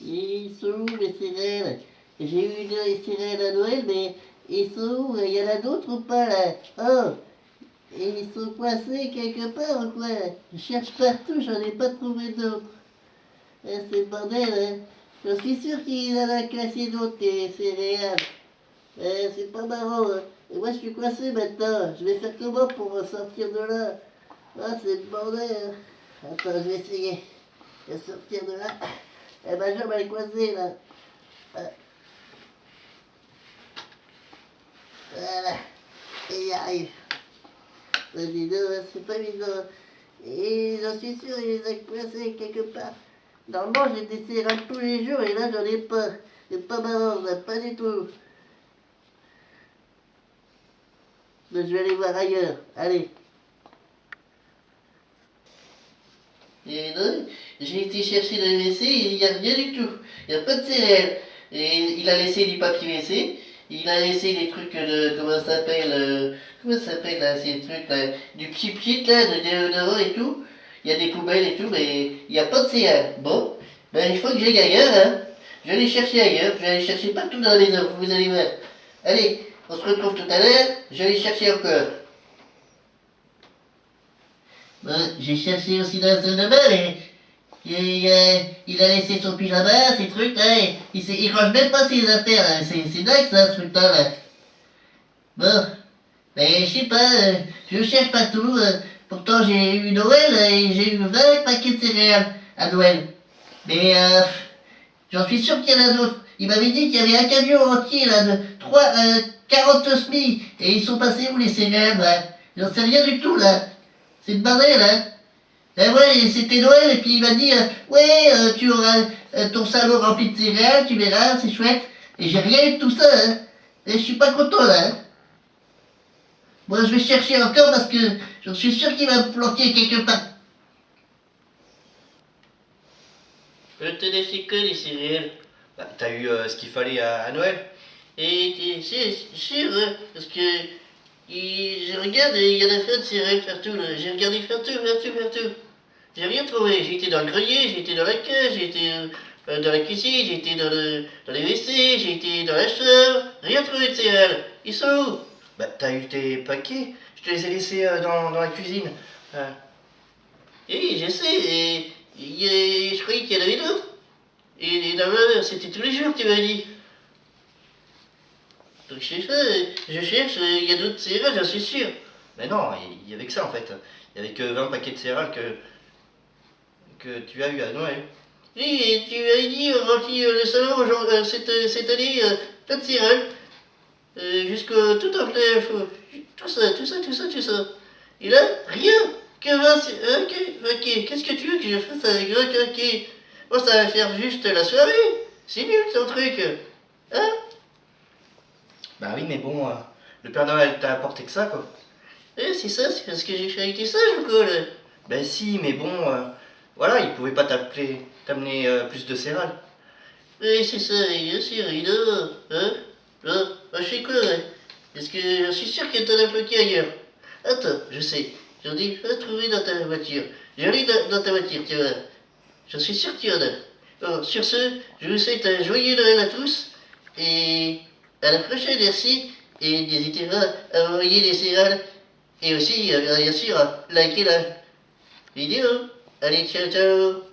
Ils sont où les sirènes? J'ai eu des sirènes à Noël, mais ils sont où? Il y en a d'autres ou pas là? Oh! Et ils sont coincés quelque part ou quoi? Je cherche partout, j'en ai pas trouvé d'autres. C'est le bordel, hein? Je suis sûr qu'il en a cassé d'autres, des céréales. C'est pas marrant, hein? Et moi je suis coincé maintenant. Je vais faire comment pour me sortir de là? Ah, c'est le bordel, hein? Attends, je vais essayer de sortir de là. Eh ma jambe elle est coincée là. Voilà. Et y arrive. Dis donc, c'est pas évident. Et j'en suis sûr, il les a coincés quelque part. Normalement, j'ai des céréales tous les jours et là, j'en ai pas. C'est pas marrant, là, pas du tout. Mais je vais aller voir ailleurs. Allez. Et donc, j'ai été chercher le WC et il n'y a rien du tout. Il n'y a pas de céréales. Et il a laissé du papier WC. Il a laissé des trucs de. Comment ça s'appelle là, ces trucs là? Du pchit là, de déodorant et tout. Il y a des poubelles et tout, mais il n'y a pas de céréales. Bon, ben il faut que j'aille ailleurs, hein. Je vais aller chercher ailleurs. Je vais aller chercher partout dans les maisons, vous allez voir. Allez, on se retrouve tout à l'heure. Je vais aller chercher encore. Bon, j'ai cherché aussi dans la salle de bain, mais il a laissé son pyjama, ses trucs, là, il range même pas ses affaires, là. C'est dingue ça, ce truc-là, là. Bon, mais je sais pas, je cherche partout, pourtant j'ai eu Noël et j'ai eu 20 paquets de céréales à Noël. Mais j'en suis sûr qu'il y en a d'autres. Il m'avait dit qu'il y avait un camion entier, là, de 40 SMI, et ils sont passés où les céréales, là? J'en sais rien du tout, là. C'est le bordel, hein. Ben ouais, c'était Noël, et puis il m'a dit, ouais, tu auras ton salon rempli de céréales, tu verras, c'est chouette. Et j'ai rien eu de tout ça, hein. Et je suis pas content, là, hein. Moi, je vais chercher encore parce que je suis sûr qu'il va me planquer quelque part. Te laisser que les céréales. Bah, t'as eu ce qu'il fallait à Noël? Et c'est sûr, hein, parce que je regarde et il y en a plein de céréales partout, là. J'ai regardé partout. J'ai rien trouvé. J'ai été dans le grenier, j'ai été dans la cage, j'ai été dans la cuisine, j'ai été dans les WC, j'ai été dans la chambre. Rien trouvé de céréales. Ils sont où? Bah, t'as eu tes paquets? Je te les ai laissés dans la cuisine. Et je sais, je croyais qu'il y en avait d'autres. Et là-bas, c'était tous les jours, tu m'as dit. Donc je sais pas, je cherche, il y a d'autres céréales, j'en suis sûr. Mais non, il y avait que ça en fait. Il y avait que 20 paquets de céréales que tu as eu à Noël. Oui, et tu m'avais dit, remplis le salon cette année, plein de céréales. Jusqu'au tout en plein feu. Tout ça. Et là, rien que 20 ok, qu'est-ce que tu veux que je fasse avec 20 ok. Bon, ça va faire juste la soirée. C'est nul ton truc. Hein? Bah oui, mais bon, le Père Noël t'a apporté que ça quoi. C'est ça, c'est parce que j'ai été sage ou quoi là? Ben si, mais bon, voilà, il pouvait pas t'amener plus de céréales. Oui, c'est ça, bien sûr, évidemment. Hein? Bon, je fais quoi là? Parce que je suis sûr que t'en as bloqué ailleurs. Attends, je sais. J'en ai pas trouvé dans ta voiture. J'en ai dans ta voiture, tu vois. J'en suis sûr qu'il y en a. Bon, sur ce, je vous souhaite un joyeux Noël à tous. Et à la prochaine, merci. Et n'hésitez pas à envoyer des céréales. Et aussi, bien sûr, à liker la vidéo. Allez, ciao, ciao.